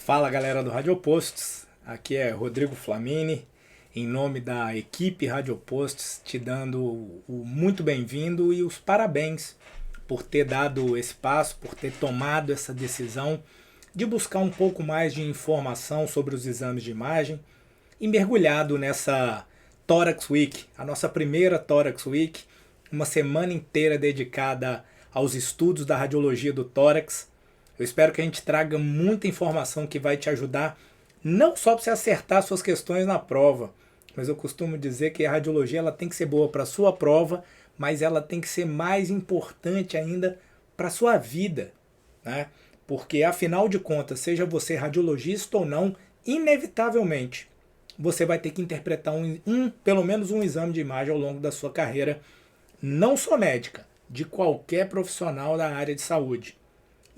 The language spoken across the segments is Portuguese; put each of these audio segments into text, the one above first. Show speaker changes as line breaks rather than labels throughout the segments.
Fala galera do Radiopostos, aqui é Rodrigo Flamini, em nome da equipe Radiopostos, te dando o muito bem-vindo e os parabéns por ter dado esse passo, por ter tomado essa decisão de buscar um pouco mais de informação sobre os exames de imagem e mergulhado nessa Thorax Week, a nossa primeira Thorax Week, uma semana inteira dedicada aos estudos da radiologia do tórax. Eu espero que a gente traga muita informação que vai te ajudar, não só para você acertar suas questões na prova, mas eu costumo dizer que a radiologia ela tem que ser boa para a sua prova, mas ela tem que ser mais importante ainda para a sua vida, né? Porque afinal de contas, seja você radiologista ou não, inevitavelmente você vai ter que interpretar pelo menos um exame de imagem ao longo da sua carreira, não só médica, de qualquer profissional da área de saúde.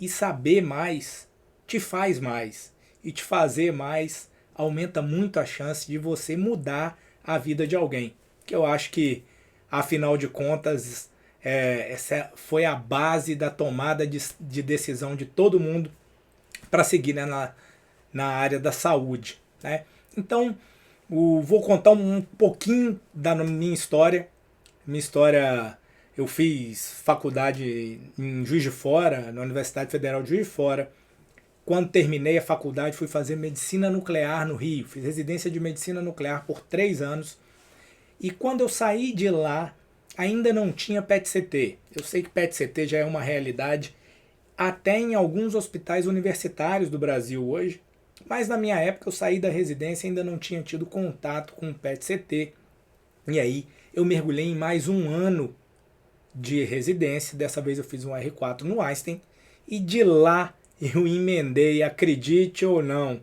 E saber mais te faz mais. E te fazer mais aumenta muito a chance de você mudar a vida de alguém. Que eu acho que, afinal de contas, essa foi a base da tomada de decisão de todo mundo para seguir, né, na área da saúde, né? Então, vou contar um pouquinho da minha história. Minha história... Eu fiz faculdade em Juiz de Fora, na Universidade Federal de Juiz de Fora. Quando terminei a faculdade, fui fazer medicina nuclear no Rio. Fiz residência de medicina nuclear por 3 anos. E quando eu saí de lá, ainda não tinha PET-CT. Eu sei que PET-CT já é uma realidade até em alguns hospitais universitários do Brasil hoje. Mas na minha época, eu saí da residência e ainda não tinha tido contato com PET-CT. E aí, eu mergulhei em mais um ano de residência. Dessa vez eu fiz um R4 no Einstein e de lá eu emendei, acredite ou não,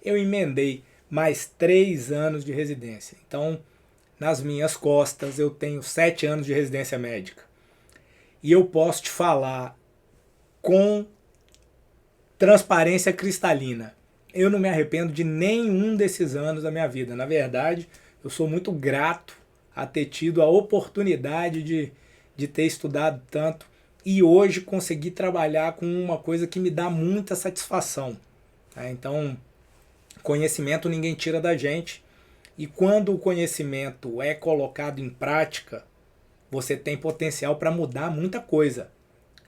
eu emendei mais 3 anos de residência. Então, nas minhas costas eu tenho 7 anos de residência médica. E eu posso te falar com transparência cristalina, eu não me arrependo de nenhum desses anos da minha vida. Na verdade, eu sou muito grato a ter tido a oportunidade de ter estudado tanto e hoje conseguir trabalhar com uma coisa que me dá muita satisfação. Tá? Então, conhecimento ninguém tira da gente, e quando o conhecimento é colocado em prática, você tem potencial para mudar muita coisa.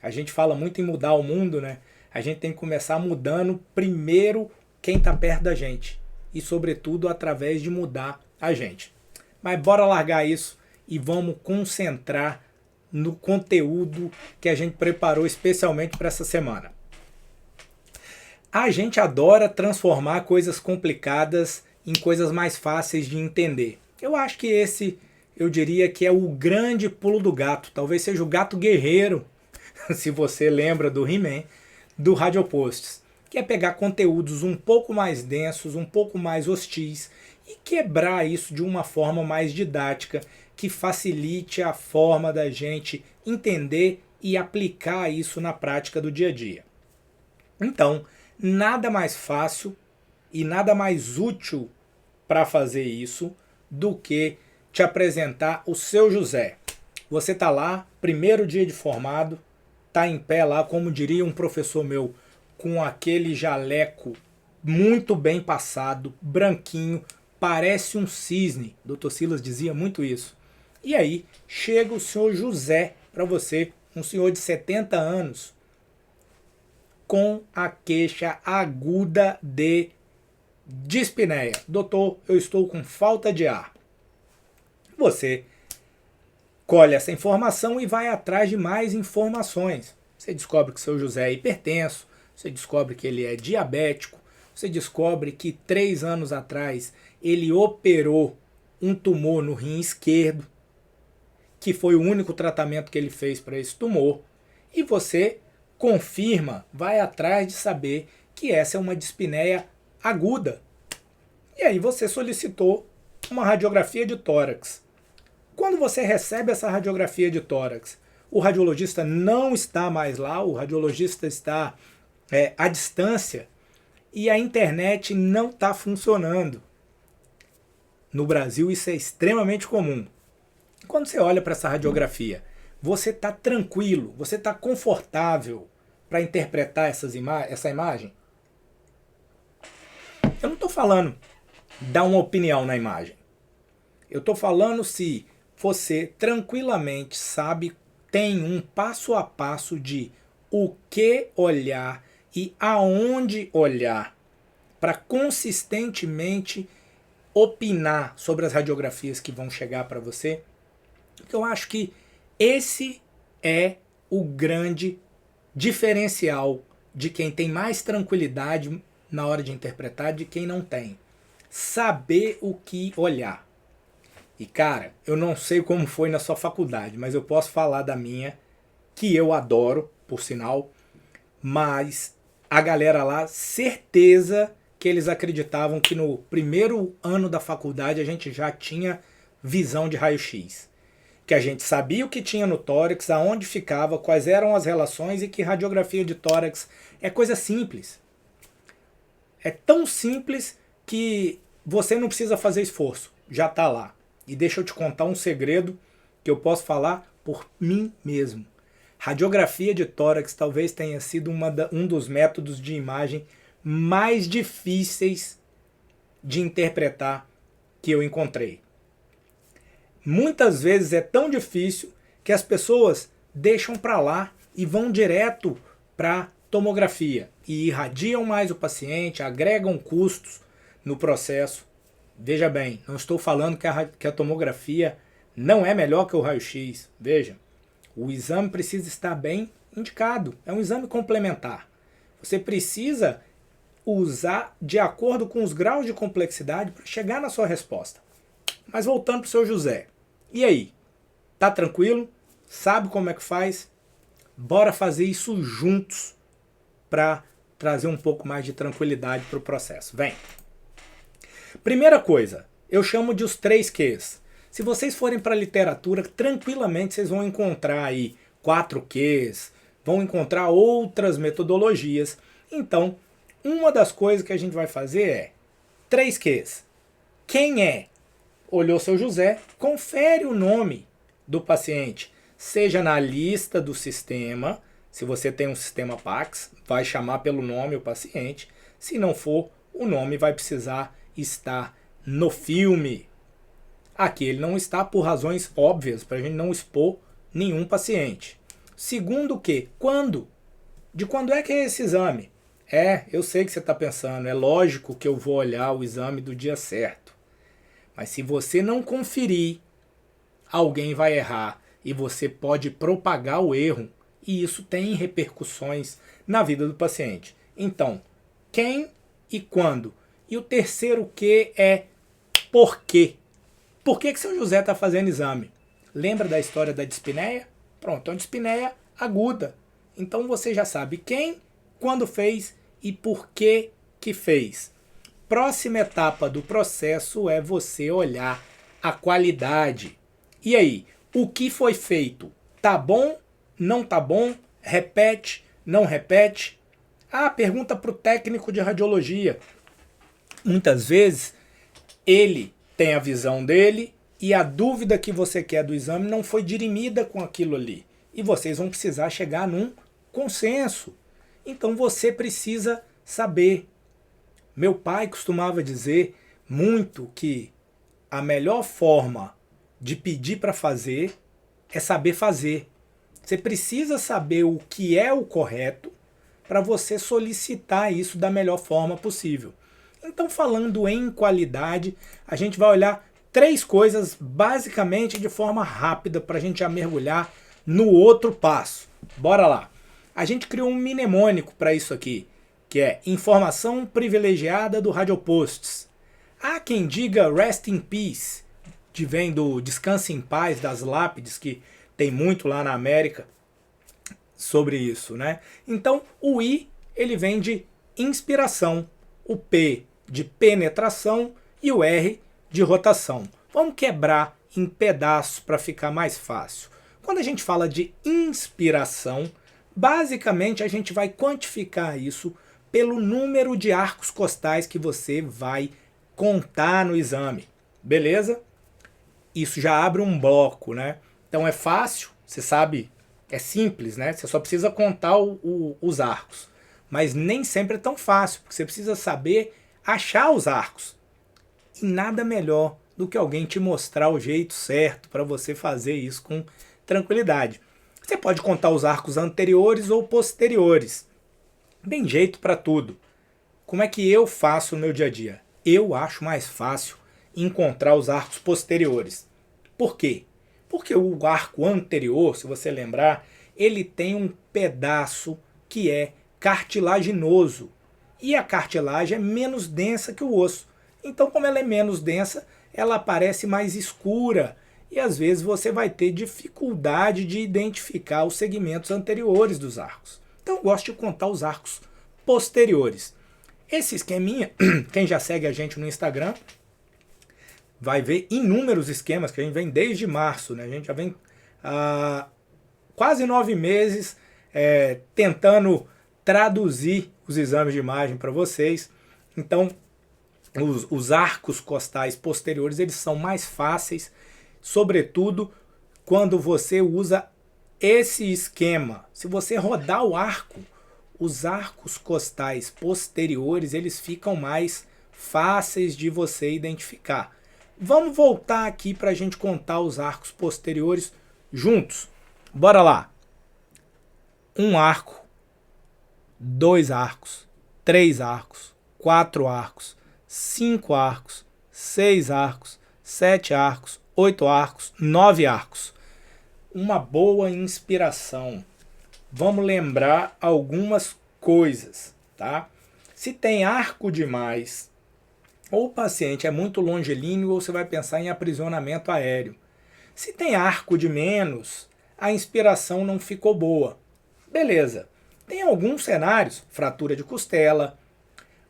A gente fala muito em mudar o mundo, né? A gente tem que começar mudando primeiro quem está perto da gente e, sobretudo, através de mudar a gente. Mas bora largar isso e vamos concentrar no conteúdo que a gente preparou especialmente para essa semana. A gente adora transformar coisas complicadas em coisas mais fáceis de entender. Eu acho que esse, eu diria que é o grande pulo do gato. Talvez seja o gato guerreiro, se você lembra do He-Man, do Radiopostos, que é pegar conteúdos um pouco mais densos, um pouco mais hostis e quebrar isso de uma forma mais didática, que facilite a forma da gente entender e aplicar isso na prática do dia a dia. Então, nada mais fácil e nada mais útil para fazer isso do que te apresentar o seu José. Você está lá, primeiro dia de formado, está em pé lá, como diria um professor meu, com aquele jaleco muito bem passado, branquinho, parece um cisne. Dr. Silas dizia muito isso. E aí chega o senhor José para você, um senhor de 70 anos, com a queixa aguda de dispneia. Doutor, eu estou com falta de ar. Você colhe essa informação e vai atrás de mais informações. Você descobre que o seu José é hipertenso, você descobre que ele é diabético, você descobre que 3 anos atrás ele operou um tumor no rim esquerdo, que foi o único tratamento que ele fez para esse tumor, e você confirma, vai atrás de saber que essa é uma dispneia aguda. E aí você solicitou uma radiografia de tórax. Quando você recebe essa radiografia de tórax, o radiologista não está mais lá, o radiologista está à distância e a internet não está funcionando. No Brasil isso é extremamente comum. Quando você olha para essa radiografia, você está tranquilo, você está confortável para interpretar essa imagem? Eu não estou falando dar uma opinião na imagem. Eu estou falando se você tranquilamente sabe, tem um passo a passo de o que olhar e aonde olhar para consistentemente opinar sobre as radiografias que vão chegar para você. Eu acho que esse é o grande diferencial de quem tem mais tranquilidade na hora de interpretar de quem não tem. Saber o que olhar. E cara, eu não sei como foi na sua faculdade, mas eu posso falar da minha, que eu adoro, por sinal, mas a galera lá, certeza que eles acreditavam que no primeiro ano da faculdade a gente já tinha visão de raio-x. Que a gente sabia o que tinha no tórax, aonde ficava, quais eram as relações e que radiografia de tórax é coisa simples. É tão simples que você não precisa fazer esforço, já está lá. E deixa eu te contar um segredo que eu posso falar por mim mesmo. Radiografia de tórax talvez tenha sido um dos métodos de imagem mais difíceis de interpretar que eu encontrei. Muitas vezes é tão difícil que as pessoas deixam para lá e vão direto para tomografia e irradiam mais o paciente, agregam custos no processo. Veja bem, não estou falando que a tomografia não é melhor que o raio-x. Veja, o exame precisa estar bem indicado. É um exame complementar. Você precisa usar de acordo com os graus de complexidade para chegar na sua resposta. Mas voltando para o seu José. E aí? Tá tranquilo? Sabe como é que faz? Bora fazer isso juntos para trazer um pouco mais de tranquilidade para o processo. Vem! Primeira coisa, eu chamo de os 3 Qs. Se vocês forem para a literatura, tranquilamente vocês vão encontrar aí 4 Qs, vão encontrar outras metodologias. Então, uma das coisas que a gente vai fazer é 3 Qs. Quem é? Olhou seu José, confere o nome do paciente, seja na lista do sistema, se você tem um sistema Pax, vai chamar pelo nome o paciente. Se não for, o nome vai precisar estar no filme. Aqui ele não está por razões óbvias, para a gente não expor nenhum paciente. Segundo o que? Quando? De quando é que é esse exame? Eu sei que você está pensando, é lógico que eu vou olhar o exame do dia certo. Mas se você não conferir, alguém vai errar e você pode propagar o erro e isso tem repercussões na vida do paciente. Então, quem e quando? E o terceiro que é por quê? Por que seu José está fazendo exame? Lembra da história da dispneia? Pronto, é uma dispneia aguda. Então você já sabe quem, quando fez e por que fez. Próxima etapa do processo é você olhar a qualidade. E aí, o que foi feito? Tá bom? Não tá bom? Repete? Não repete? Pergunta para o técnico de radiologia. Muitas vezes ele tem a visão dele e a dúvida que você quer do exame não foi dirimida com aquilo ali. E vocês vão precisar chegar num consenso. Então você precisa saber. Meu pai costumava dizer muito que a melhor forma de pedir para fazer é saber fazer. Você precisa saber o que é o correto para você solicitar isso da melhor forma possível. Então, falando em qualidade, a gente vai olhar 3 coisas basicamente de forma rápida para a gente já mergulhar no outro passo. Bora lá! A gente criou um mnemônico para isso aqui, que é informação privilegiada do Radioposts. Há quem diga rest in peace, que vem do descanse em paz das lápides, que tem muito lá na América sobre isso, né? Então, o I, ele vem de inspiração, o P de penetração e o R de rotação. Vamos quebrar em pedaços para ficar mais fácil. Quando a gente fala de inspiração, basicamente a gente vai quantificar isso pelo número de arcos costais que você vai contar no exame. Beleza? Isso já abre um bloco, né? Então é fácil, você sabe, é simples, né? Você só precisa contar os arcos. Mas nem sempre é tão fácil, porque você precisa saber achar os arcos. E nada melhor do que alguém te mostrar o jeito certo para você fazer isso com tranquilidade. Você pode contar os arcos anteriores ou posteriores. Tem jeito para tudo. Como é que eu faço no meu dia a dia? Eu acho mais fácil encontrar os arcos posteriores. Por quê? Porque o arco anterior, se você lembrar, ele tem um pedaço que é cartilaginoso. E a cartilagem é menos densa que o osso. Então, como ela é menos densa, ela parece mais escura. E às vezes você vai ter dificuldade de identificar os segmentos anteriores dos arcos. Então eu gosto de contar os arcos posteriores. Esse esqueminha, quem já segue a gente no Instagram, vai ver inúmeros esquemas que a gente vem desde março. Né? A gente já vem há quase 9 meses tentando traduzir os exames de imagem para vocês. Então, os arcos costais posteriores eles são mais fáceis, sobretudo quando você usa esse esquema. Se você rodar o arco, os arcos costais posteriores eles ficam mais fáceis de você identificar. Vamos voltar aqui para a gente contar os arcos posteriores juntos. Bora lá. 1 arco, 2 arcos, 3 arcos, 4 arcos, 5 arcos, 6 arcos, 7 arcos, 8 arcos, 9 arcos. Uma boa inspiração. Vamos lembrar algumas coisas, tá? Se tem arco demais, ou o paciente é muito longilíneo, ou você vai pensar em aprisionamento aéreo. Se tem arco de menos, a inspiração não ficou boa. Beleza. Tem alguns cenários, fratura de costela,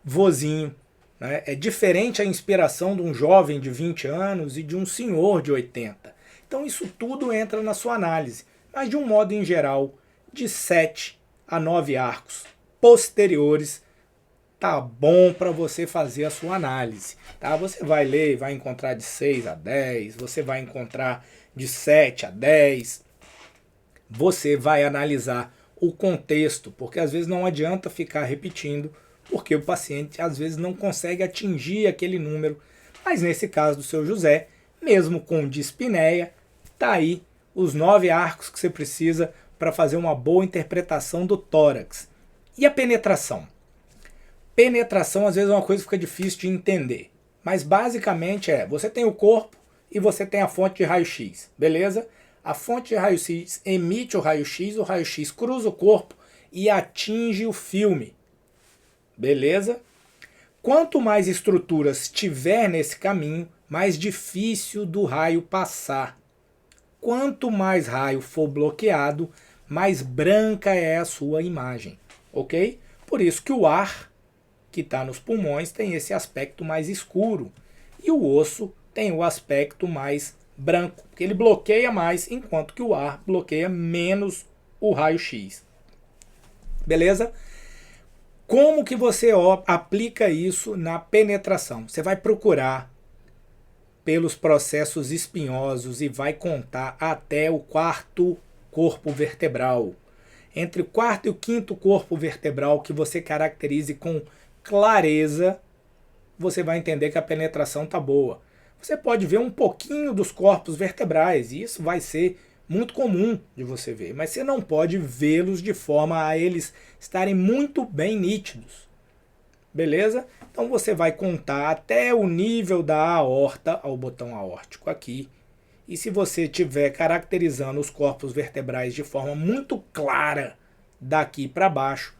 vozinho, né? É diferente a inspiração de um jovem de 20 anos e de um senhor de 80. Então isso tudo entra na sua análise. Mas de um modo em geral, de 7 a 9 arcos posteriores, tá bom para você fazer a sua análise. Tá? Você vai ler, vai encontrar de 6 a 10, você vai encontrar de 7 a 10. Você vai analisar o contexto, porque às vezes não adianta ficar repetindo, porque o paciente às vezes não consegue atingir aquele número. Mas nesse caso do seu José, mesmo com dispneia, tá aí os 9 arcos que você precisa para fazer uma boa interpretação do tórax. E a penetração? Penetração às vezes é uma coisa que fica difícil de entender, mas basicamente você tem o corpo e você tem a fonte de raio-x, beleza? A fonte de raio-x emite o raio-x cruza o corpo e atinge o filme, beleza? Quanto mais estruturas tiver nesse caminho, mais difícil do raio passar. Quanto mais raio for bloqueado, mais branca é a sua imagem, ok? Por isso que o ar que está nos pulmões tem esse aspecto mais escuro e o osso tem o aspecto mais branco, porque ele bloqueia mais, enquanto que o ar bloqueia menos o raio-x. Beleza? Como que você aplica isso na penetração? Você vai procurar pelos processos espinhosos e vai contar até o 4º corpo vertebral. Entre o 4º e o 5º corpo vertebral que você caracterize com clareza, você vai entender que a penetração está boa. Você pode ver um pouquinho dos corpos vertebrais, e isso vai ser muito comum de você ver, mas você não pode vê-los de forma a eles estarem muito bem nítidos. Beleza? Então você vai contar até o nível da aorta, ao botão aórtico aqui, e se você estiver caracterizando os corpos vertebrais de forma muito clara daqui para baixo,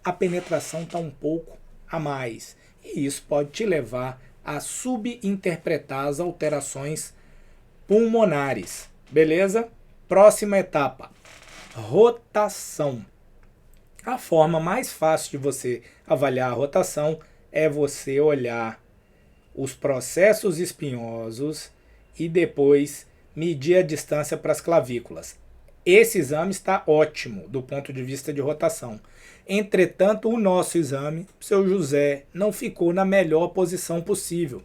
a penetração está um pouco a mais. E isso pode te levar a subinterpretar as alterações pulmonares. Beleza? Próxima etapa. Rotação. A forma mais fácil de você avaliar a rotação é você olhar os processos espinhosos e depois medir a distância para as clavículas. Esse exame está ótimo do ponto de vista de rotação. Entretanto, o nosso exame, seu José, não ficou na melhor posição possível.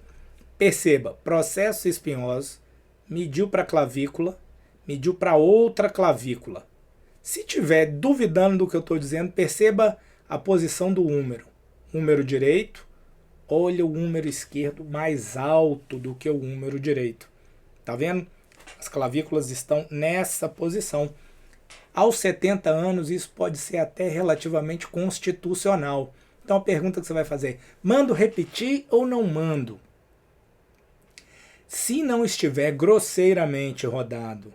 Perceba, processos espinhosos, mediu para a clavícula, mediu para outra clavícula. Se tiver duvidando do que eu estou dizendo, perceba a posição do húmero. Húmero direito, olha o húmero esquerdo mais alto do que o húmero direito. Tá vendo? As clavículas estão nessa posição. Aos 70 anos, isso pode ser até relativamente constitucional. Então a pergunta que você vai fazer, mando repetir ou não mando? Se não estiver grosseiramente rodado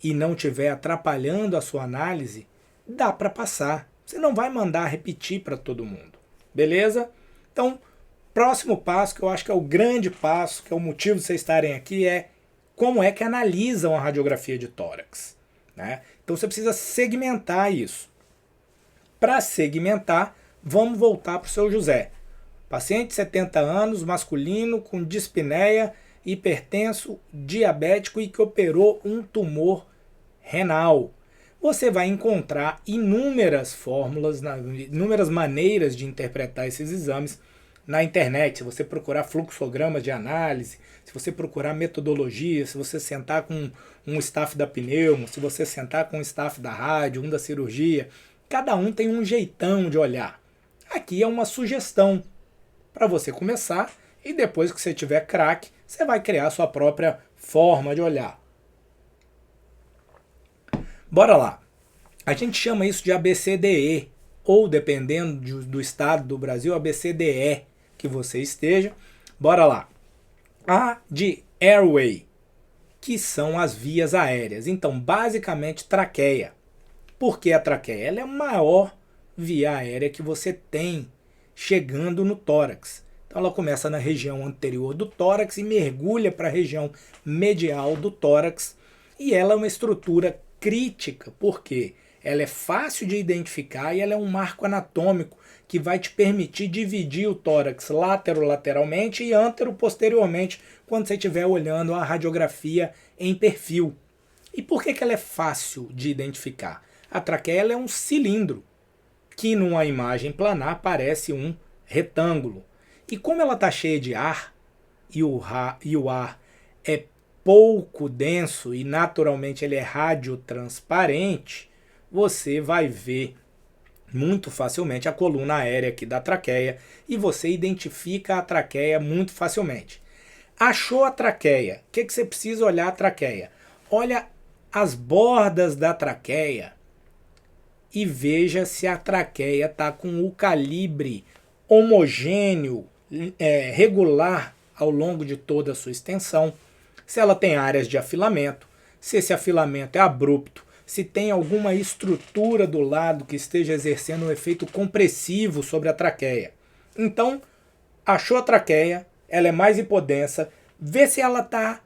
e não estiver atrapalhando a sua análise, dá para passar. Você não vai mandar repetir para todo mundo. Beleza? Então, próximo passo, que eu acho que é o grande passo, que é o motivo de vocês estarem aqui, é como é que analisam a radiografia de tórax. Né? Então você precisa segmentar isso. Para segmentar, vamos voltar para o seu José. Paciente de 70 anos, masculino, com dispneia, hipertenso, diabético e que operou um tumor renal. Você vai encontrar inúmeras fórmulas, inúmeras maneiras de interpretar esses exames na internet. Se você procurar fluxogramas de análise, se você procurar metodologia, se você sentar com um staff da pneumo, se você sentar com um staff da rádio, um da cirurgia, cada um tem um jeitão de olhar. Aqui é uma sugestão para você começar e depois que você tiver craque, você vai criar a sua própria forma de olhar. Bora lá. A gente chama isso de ABCDE, ou dependendo do estado do Brasil, ABCDE que você esteja. Bora lá. A de airway, que são as vias aéreas. Então, basicamente, traqueia. Por que a traqueia? Ela é a maior via aérea que você tem chegando no tórax. Então, ela começa na região anterior do tórax e mergulha para a região medial do tórax. E ela é uma estrutura crítica, porque ela é fácil de identificar e ela é um marco anatômico que vai te permitir dividir o tórax lateralmente e antero-posteriormente quando você estiver olhando a radiografia em perfil. E por que ela é fácil de identificar? A traqueia ela é um cilindro que numa imagem planar parece um retângulo. E como ela está cheia de ar e o ar é pouco denso e naturalmente ele é radiotransparente, você vai ver muito facilmente a coluna aérea aqui da traqueia e você identifica a traqueia muito facilmente. Achou a traqueia? O que você precisa olhar a traqueia? Olha as bordas da traqueia e veja se a traqueia está com o calibre homogêneo, regular ao longo de toda a sua extensão, se ela tem áreas de afilamento, se esse afilamento é abrupto, se tem alguma estrutura do lado que esteja exercendo um efeito compressivo sobre a traqueia. Então, achou a traqueia, ela é mais hipodensa, vê se ela está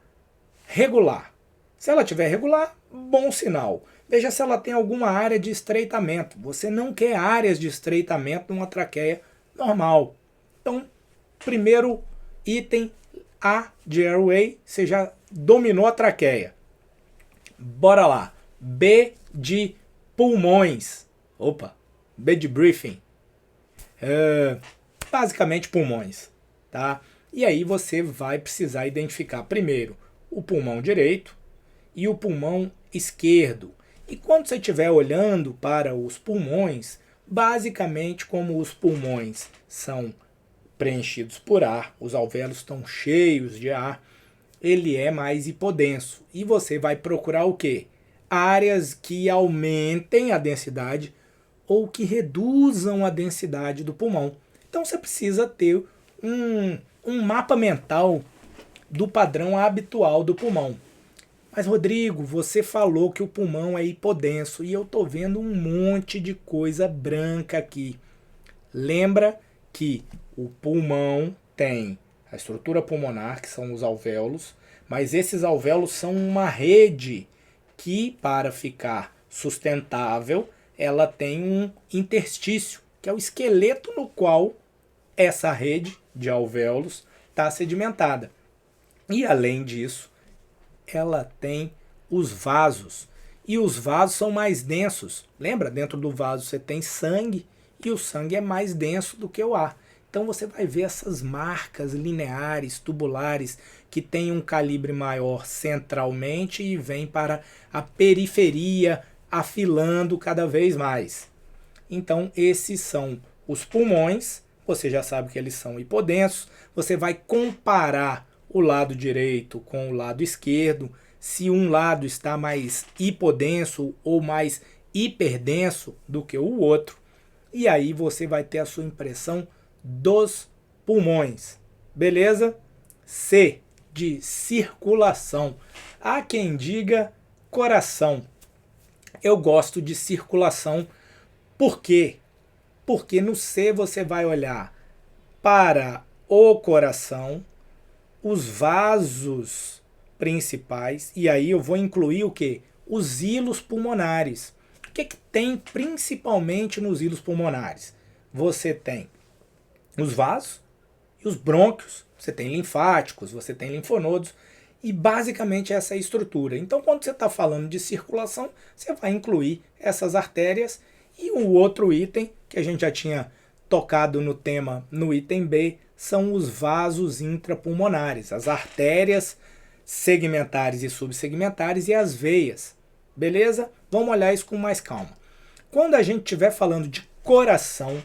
regular. Se ela estiver regular, bom sinal. Veja se ela tem alguma área de estreitamento. Você não quer áreas de estreitamento numa traqueia normal. Então, primeiro item, A de airway, você já dominou a traqueia. Bora lá. B de pulmões. Opa, B de briefing. Basicamente pulmões, tá? E aí você vai precisar identificar primeiro o pulmão direito e o pulmão esquerdo. E quando você estiver olhando para os pulmões, basicamente como os pulmões são preenchidos por ar, os alvéolos estão cheios de ar, ele é mais hipodenso. E você vai procurar o quê? Áreas que aumentem a densidade ou que reduzam a densidade do pulmão. Então você precisa ter um mapa mental do padrão habitual do pulmão. Mas Rodrigo, você falou que o pulmão é hipodenso e eu estou vendo um monte de coisa branca aqui. Lembra que o pulmão tem a estrutura pulmonar, que são os alvéolos, mas esses alvéolos são uma rede que, para ficar sustentável, ela tem um interstício, que é o esqueleto no qual essa rede de alvéolos está sedimentada. E, além disso, ela tem os vasos. E os vasos são mais densos. Lembra? Dentro do vaso você tem sangue e o sangue é mais denso do que o ar. Então você vai ver essas marcas lineares, tubulares, que têm um calibre maior centralmente e vêm para a periferia, afilando cada vez mais. Então esses são os pulmões, você já sabe que eles são hipodensos. Você vai comparar o lado direito com o lado esquerdo, se um lado está mais hipodenso ou mais hiperdenso do que o outro. E aí você vai ter a sua impressão dos pulmões. Beleza? C, de circulação. Há quem diga coração. Eu gosto de circulação. Por quê? Porque no C você vai olhar para o coração, os vasos principais, e aí eu vou incluir o quê? Os hilos pulmonares. O que tem principalmente nos hilos pulmonares? Você tem os vasos e os brônquios, você tem linfáticos, você tem linfonodos, e basicamente essa é a estrutura. Então, quando você está falando de circulação, você vai incluir essas artérias. E o outro item, que a gente já tinha tocado no tema no item B, são os vasos intrapulmonares, as artérias segmentares e subsegmentares e as veias. Beleza? Vamos olhar isso com mais calma. Quando a gente estiver falando de coração,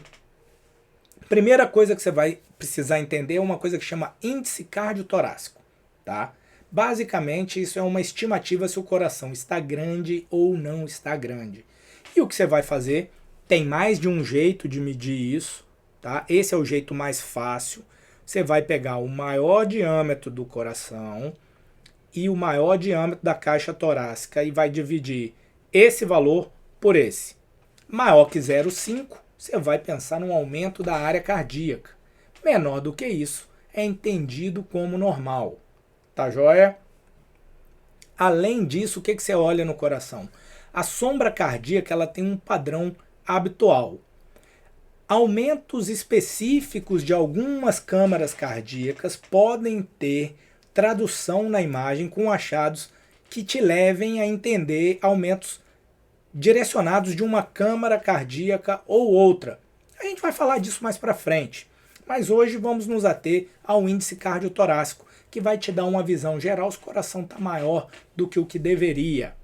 primeira coisa que você vai precisar entender é uma coisa que chama índice cardiotorácico, tá? Basicamente, isso é uma estimativa se o coração está grande ou não está grande. E o que você vai fazer? Tem mais de um jeito de medir isso, tá? Esse é o jeito mais fácil. Você vai pegar o maior diâmetro do coração e o maior diâmetro da caixa torácica e vai dividir esse valor por esse. Maior que 0,5, você vai pensar num aumento da área cardíaca. Menor do que isso, é entendido como normal. Tá joia? Além disso, o que você olha no coração? A sombra cardíaca ela tem um padrão habitual. Aumentos específicos de algumas câmaras cardíacas podem ter tradução na imagem com achados que te levem a entender aumentos direcionados de uma câmara cardíaca ou outra. A gente vai falar disso mais para frente, mas hoje vamos nos ater ao índice cardiotorácico, que vai te dar uma visão geral se o coração está maior do que o que deveria.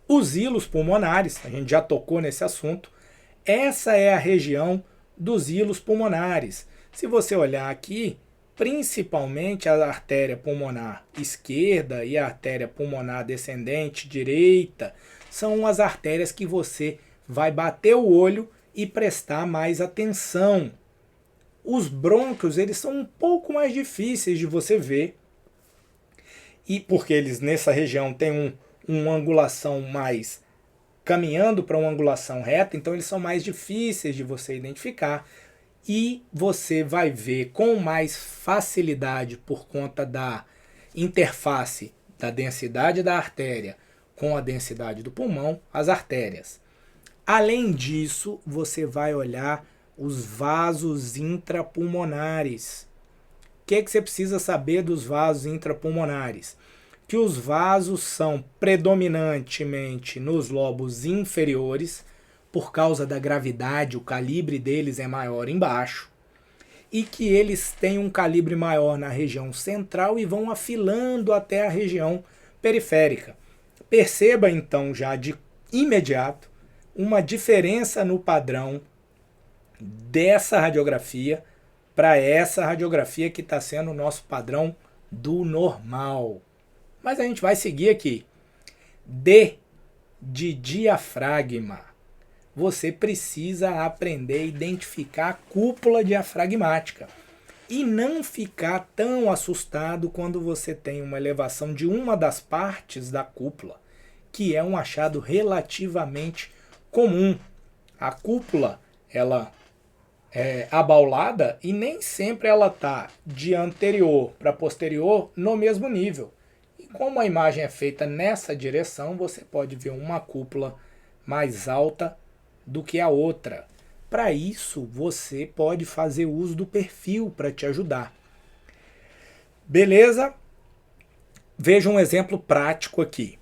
Os hilos pulmonares, a gente já tocou nesse assunto, essa é a região dos hilos pulmonares. Se você olhar aqui, principalmente a artéria pulmonar esquerda e a artéria pulmonar descendente direita, são as artérias que você vai bater o olho e prestar mais atenção. Os brônquios, eles são um pouco mais difíceis de você ver, e porque eles nessa região têm uma angulação mais caminhando para uma angulação reta, então eles são mais difíceis de você identificar, e você vai ver com mais facilidade por conta da interface da densidade da artéria com a densidade do pulmão, as artérias. Além disso, você vai olhar os vasos intrapulmonares. O que você precisa saber dos vasos intrapulmonares? Que os vasos são predominantemente nos lobos inferiores, por causa da gravidade, o calibre deles é maior embaixo, e que eles têm um calibre maior na região central e vão afilando até a região periférica. Perceba então já de imediato uma diferença no padrão dessa radiografia para essa radiografia que está sendo o nosso padrão do normal. Mas a gente vai seguir aqui. D de diafragma. Você precisa aprender a identificar a cúpula diafragmática e não ficar tão assustado quando você tem uma elevação de uma das partes da cúpula, que é um achado relativamente comum. A cúpula, ela é abaulada e nem sempre ela está de anterior para posterior no mesmo nível. E como a imagem é feita nessa direção, você pode ver uma cúpula mais alta do que a outra. Para isso, você pode fazer uso do perfil para te ajudar. Beleza? Veja um exemplo prático aqui.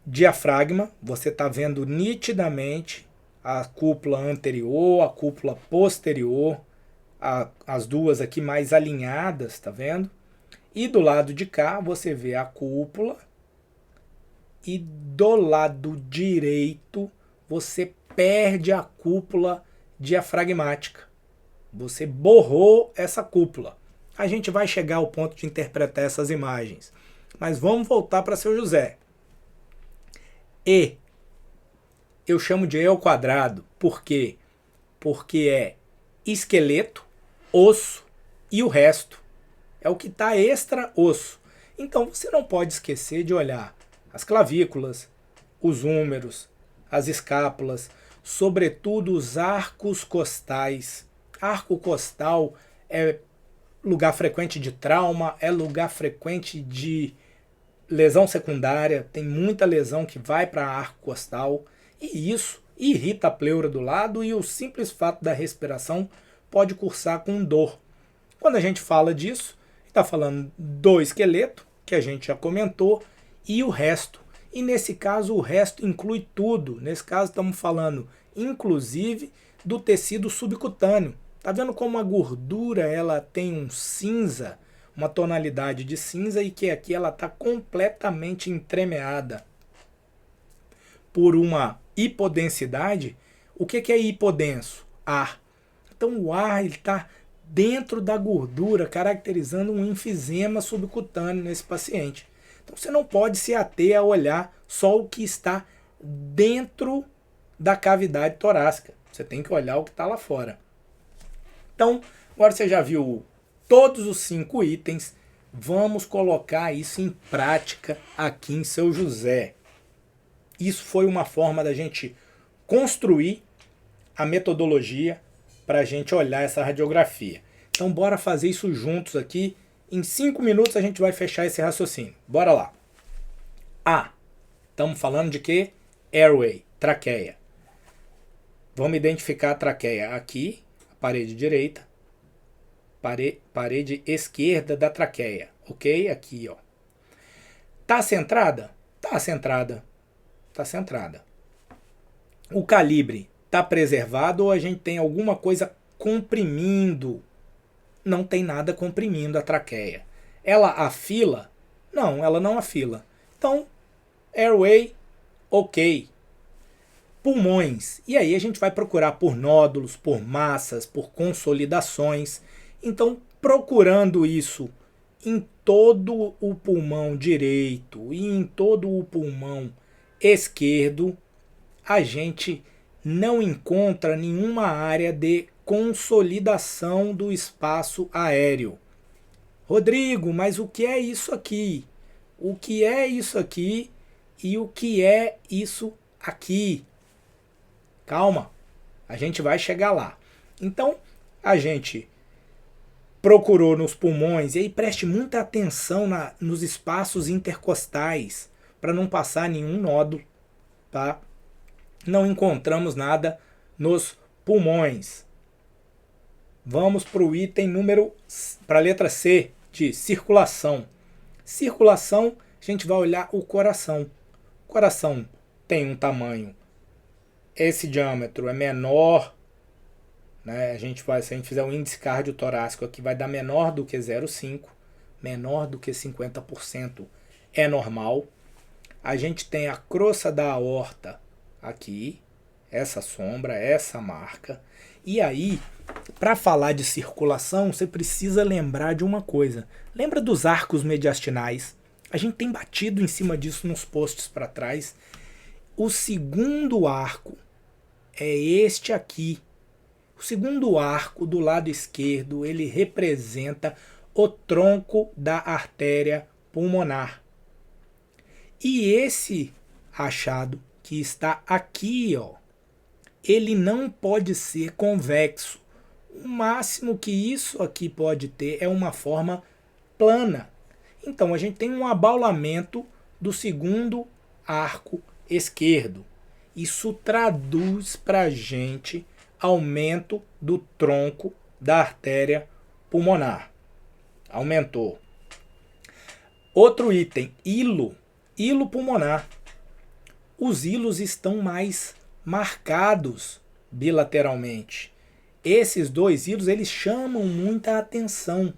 Diafragma, você está vendo nitidamente a cúpula anterior, a cúpula posterior, as duas aqui mais alinhadas, tá vendo? E do lado de cá você vê a cúpula e do lado direito você perde a cúpula diafragmática. Você borrou essa cúpula. A gente vai chegar ao ponto de interpretar essas imagens. Mas vamos voltar para Seu José. E eu chamo de E ao quadrado. Por quê? Porque é esqueleto, osso e o resto. É o que está extra osso. Então você não pode esquecer de olhar as clavículas, os húmeros, as escápulas, sobretudo os arcos costais. Arco costal é lugar frequente de trauma, é lugar frequente de lesão secundária, tem muita lesão que vai para arco costal e isso irrita a pleura do lado e o simples fato da respiração pode cursar com dor. Quando a gente fala disso, está falando do esqueleto, que a gente já comentou, e o resto. E nesse caso o resto inclui tudo. Nesse caso estamos falando inclusive do tecido subcutâneo. Tá vendo como a gordura ela tem um cinza, uma tonalidade de cinza e que aqui ela está completamente entremeada por uma hipodensidade. O que é hipodenso? Ar. Então o ar está dentro da gordura, caracterizando um enfisema subcutâneo nesse paciente. Então você não pode se ater a olhar só o que está dentro da cavidade torácica. Você tem que olhar o que está lá fora. Então, agora você já viu todos os 5 itens. Vamos colocar isso em prática aqui em Seu José. Isso foi uma forma da gente construir a metodologia para a gente olhar essa radiografia. Então, bora fazer isso juntos aqui. Em 5 minutos a gente vai fechar esse raciocínio. Bora lá. A. Estamos falando de quê? Airway, traqueia. Vamos identificar a traqueia aqui, a parede direita, parede esquerda da traqueia, ok? Aqui, ó. Tá centrada? Tá centrada. Tá centrada. O calibre tá preservado ou a gente tem alguma coisa comprimindo? Não tem nada comprimindo a traqueia. Ela afila? Não, ela não afila. Então, airway, ok. Pulmões. E aí a gente vai procurar por nódulos, por massas, por consolidações. Então, procurando isso em todo o pulmão direito e em todo o pulmão esquerdo, a gente não encontra nenhuma área de consolidação do espaço aéreo. Rodrigo, mas o que é isso aqui? O que é isso aqui e o que é isso aqui? Calma, a gente vai chegar lá. Então, a gente procurou nos pulmões, e aí preste muita atenção nos espaços intercostais, para não passar nenhum nódulo, tá? Não encontramos nada nos pulmões. Vamos para o item para a letra C, de circulação. Circulação, a gente vai olhar o coração. O coração tem um tamanho, esse diâmetro é menor, né? Se a gente fizer um índice cardiotorácico aqui, vai dar menor do que 0,5, menor do que 50% é normal. A gente tem a crosta da aorta aqui, essa sombra, essa marca. E aí, para falar de circulação, você precisa lembrar de uma coisa. Lembra dos arcos mediastinais? A gente tem batido em cima disso nos posts para trás. O segundo arco é este aqui. O segundo arco do lado esquerdo, ele representa o tronco da artéria pulmonar. E esse achado que está aqui, ó, ele não pode ser convexo. O máximo que isso aqui pode ter é uma forma plana. Então a gente tem um abaulamento do segundo arco esquerdo. Isso traduz para a gente aumento do tronco da artéria pulmonar. Aumentou. Outro item, hilo. Hilo pulmonar. Os hilos estão mais marcados bilateralmente. Esses dois hilos, eles chamam muita atenção.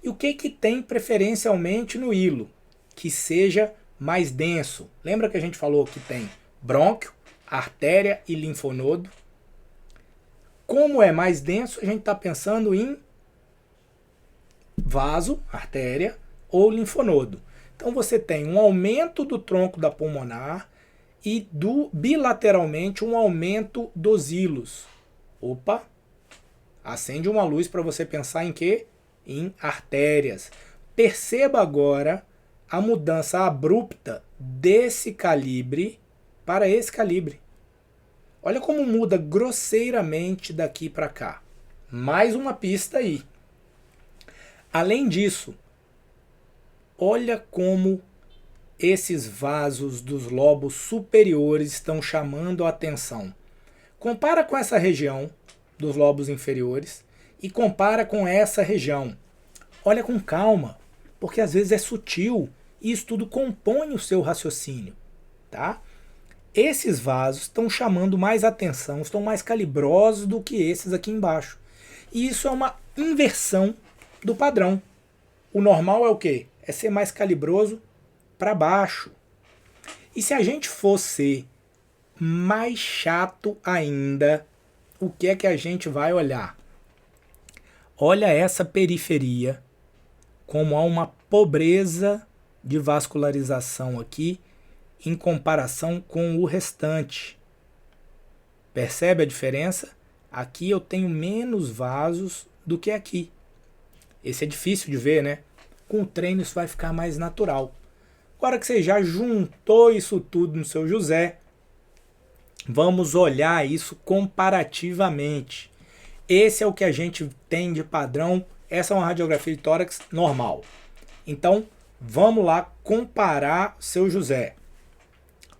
E o que tem preferencialmente no hilo? Que seja mais denso. Lembra que a gente falou que tem brônquio, artéria e linfonodo? Como é mais denso, a gente está pensando em vaso, artéria ou linfonodo. Então você tem um aumento do tronco da pulmonar e bilateralmente um aumento dos hilos. Opa! Acende uma luz para você pensar em quê? Em artérias. Perceba agora a mudança abrupta desse calibre para esse calibre. Olha como muda grosseiramente daqui para cá. Mais uma pista aí. Além disso, olha como esses vasos dos lobos superiores estão chamando a atenção. Compara com essa região dos lobos inferiores e compara com essa região. Olha com calma, porque às vezes é sutil e isso tudo compõe o seu raciocínio, tá? Esses vasos estão chamando mais atenção, estão mais calibrosos do que esses aqui embaixo. E isso é uma inversão do padrão. O normal é o quê? É ser mais calibroso para baixo. E se a gente fosse mais chato ainda, o que é que a gente vai olhar? Olha essa periferia, como há uma pobreza de vascularização aqui em comparação com o restante. Percebe a diferença? Aqui eu tenho menos vasos do que aqui. Esse é difícil de ver, né? Com o treino isso vai ficar mais natural. Agora que você já juntou isso tudo no seu José, vamos olhar isso comparativamente. Esse é o que a gente tem de padrão. Essa é uma radiografia de tórax normal. Então, vamos lá comparar seu José.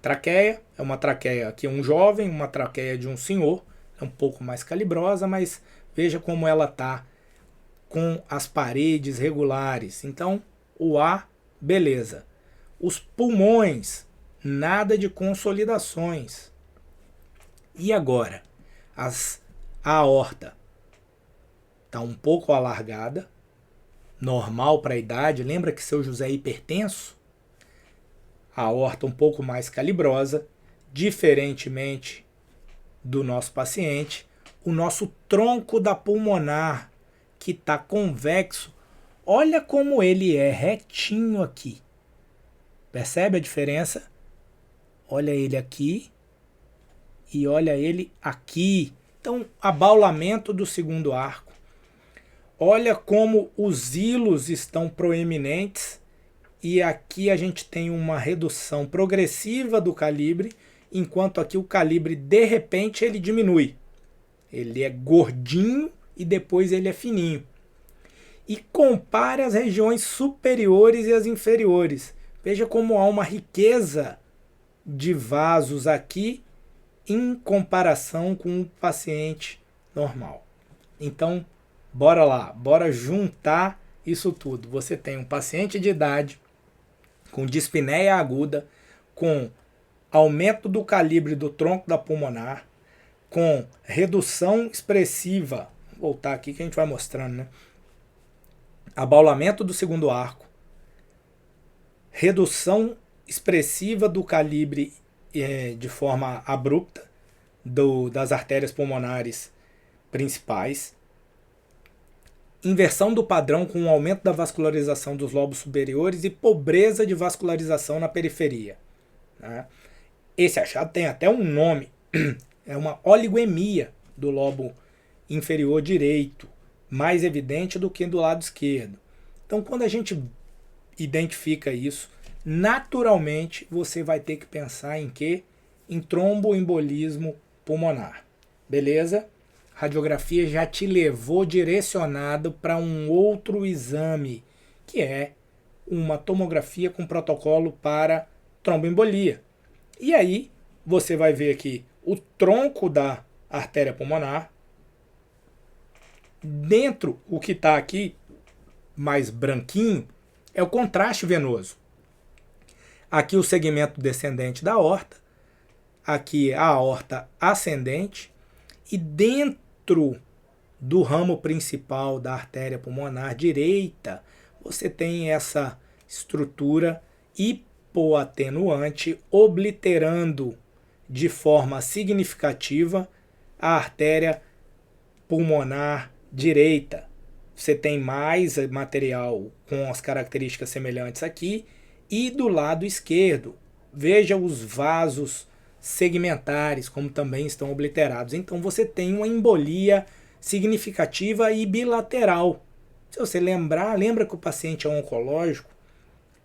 Traqueia, é uma traqueia aqui um jovem, uma traqueia de um senhor. É um pouco mais calibrosa, mas veja como ela está com as paredes regulares. Então, o ar, beleza. Os pulmões, nada de consolidações. E agora? A aorta está um pouco alargada, normal para a idade. Lembra que seu José é hipertenso? A aorta um pouco mais calibrosa, diferentemente do nosso paciente. O nosso tronco da pulmonar, que está convexo, olha como ele é retinho aqui. Percebe a diferença? Olha ele aqui e olha ele aqui. Então, abaulamento do segundo arco. Olha como os hilos estão proeminentes e aqui a gente tem uma redução progressiva do calibre, enquanto aqui o calibre, de repente, ele diminui. Ele é gordinho e depois ele é fininho. E compare as regiões superiores e as inferiores. Veja como há uma riqueza de vasos aqui em comparação com o paciente normal. Então, bora lá, bora juntar isso tudo. Você tem um paciente de idade com dispneia aguda, com aumento do calibre do tronco da pulmonar, com redução expressiva, vou voltar aqui que a gente vai mostrando, né? Abaulamento do segundo arco, redução expressiva do calibre de forma abrupta das artérias pulmonares principais, inversão do padrão com o aumento da vascularização dos lobos superiores e pobreza de vascularização na periferia. Né? Esse achado tem até um nome, é uma oligoemia do lobo inferior direito, mais evidente do que do lado esquerdo. Então, quando a gente identifica isso, naturalmente você vai ter que pensar em quê? Em tromboembolismo pulmonar. Beleza? A radiografia já te levou direcionado para um outro exame, que é uma tomografia com protocolo para tromboembolia. E aí você vai ver aqui o tronco da artéria pulmonar. Dentro, o que está aqui mais branquinho é o contraste venoso. Aqui o segmento descendente da aorta, aqui a aorta ascendente, e dentro do ramo principal da artéria pulmonar direita, você tem essa estrutura hipoatenuante obliterando de forma significativa a artéria pulmonar direita. Você tem mais material com as características semelhantes aqui. E do lado esquerdo, veja os vasos segmentares, como também estão obliterados. Então você tem uma embolia significativa e bilateral. Se você lembra que o paciente é oncológico,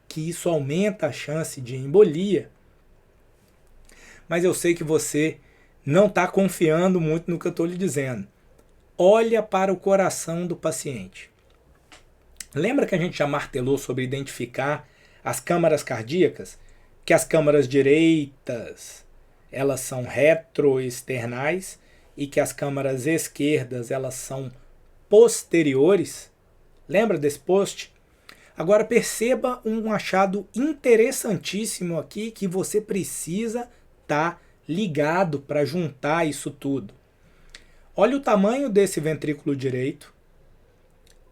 que isso aumenta a chance de embolia. Mas eu sei que você não está confiando muito no que eu estou lhe dizendo. Olha para o coração do paciente. Lembra que a gente já martelou sobre identificar as câmaras cardíacas? Que as câmaras direitas, elas são retroesternais e que as câmaras esquerdas, elas são posteriores? Lembra desse post? Agora perceba um achado interessantíssimo aqui que você precisa estar ligado para juntar isso tudo. Olha o tamanho desse ventrículo direito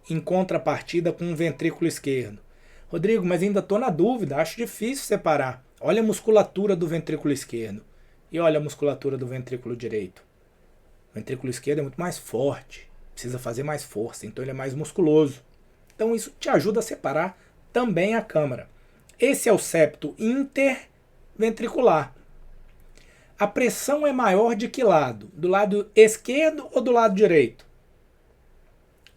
em contrapartida com o ventrículo esquerdo. Rodrigo, mas ainda estou na dúvida, acho difícil separar. Olha a musculatura do ventrículo esquerdo e olha a musculatura do ventrículo direito. O ventrículo esquerdo é muito mais forte, precisa fazer mais força, então ele é mais musculoso. Então isso te ajuda a separar também a câmara. Esse é o septo interventricular. A pressão é maior de que lado? Do lado esquerdo ou do lado direito?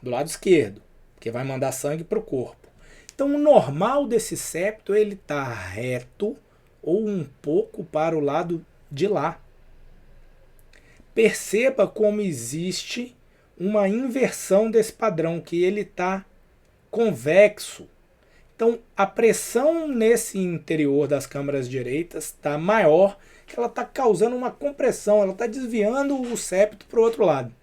Do lado esquerdo, porque vai mandar sangue para o corpo. Então o normal desse septo, ele está reto ou um pouco para o lado de lá. Perceba como existe uma inversão desse padrão, que ele está convexo. Então a pressão nesse interior das câmaras direitas está maior, que ela está causando uma compressão, ela está desviando o septo para o outro lado.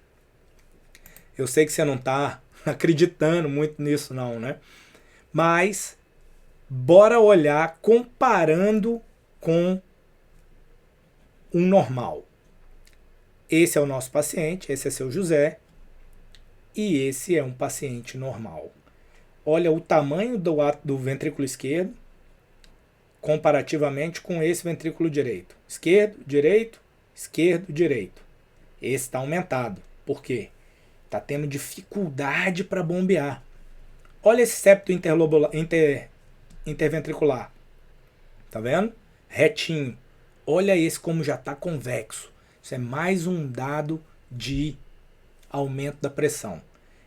Eu sei que você não está acreditando muito nisso não, né? Mas bora olhar comparando com um normal. Esse é o nosso paciente, esse é seu José, e esse é um paciente normal. Olha o tamanho do ventrículo esquerdo comparativamente com esse ventrículo direito. Esquerdo, direito, esquerdo, direito. Esse está aumentado. Por quê? Está tendo dificuldade para bombear. Olha esse septo interventricular. Tá vendo? Retinho. Olha esse como já está convexo. Isso é mais um dado de aumento da pressão.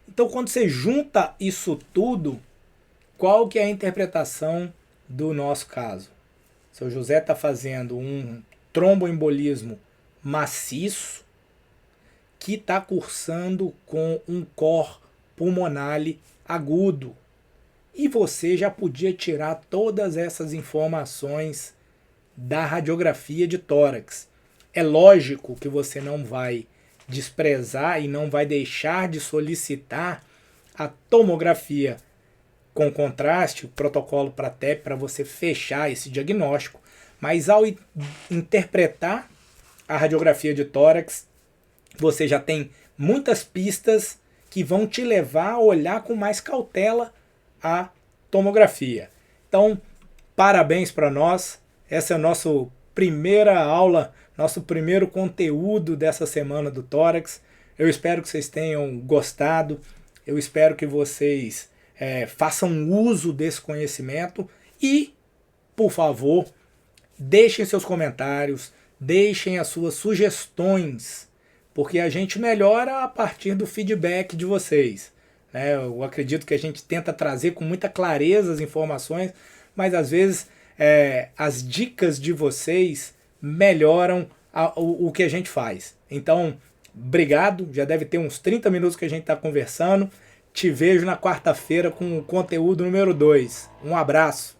Então, quando você junta isso tudo, qual que é a interpretação do nosso caso? Seu José está fazendo um tromboembolismo maciço que está cursando com um cor pulmonale agudo. E você já podia tirar todas essas informações da radiografia de tórax. É lógico que você não vai desprezar e não vai deixar de solicitar a tomografia com contraste, o protocolo para TEP, para você fechar esse diagnóstico. Mas ao interpretar a radiografia de tórax, você já tem muitas pistas que vão te levar a olhar com mais cautela a tomografia. Então, parabéns para nós. Essa é a nossa primeira aula, nosso primeiro conteúdo dessa semana do tórax. Eu espero que vocês tenham gostado. Eu espero que vocês façam uso desse conhecimento e, por favor, deixem seus comentários, deixem as suas sugestões, porque a gente melhora a partir do feedback de vocês. Eu acredito que a gente tenta trazer com muita clareza as informações, mas às vezes as dicas de vocês melhoram o que a gente faz. Então, obrigado, já deve ter uns 30 minutos que a gente está conversando. Te vejo na quarta-feira com o conteúdo número 2. Um abraço.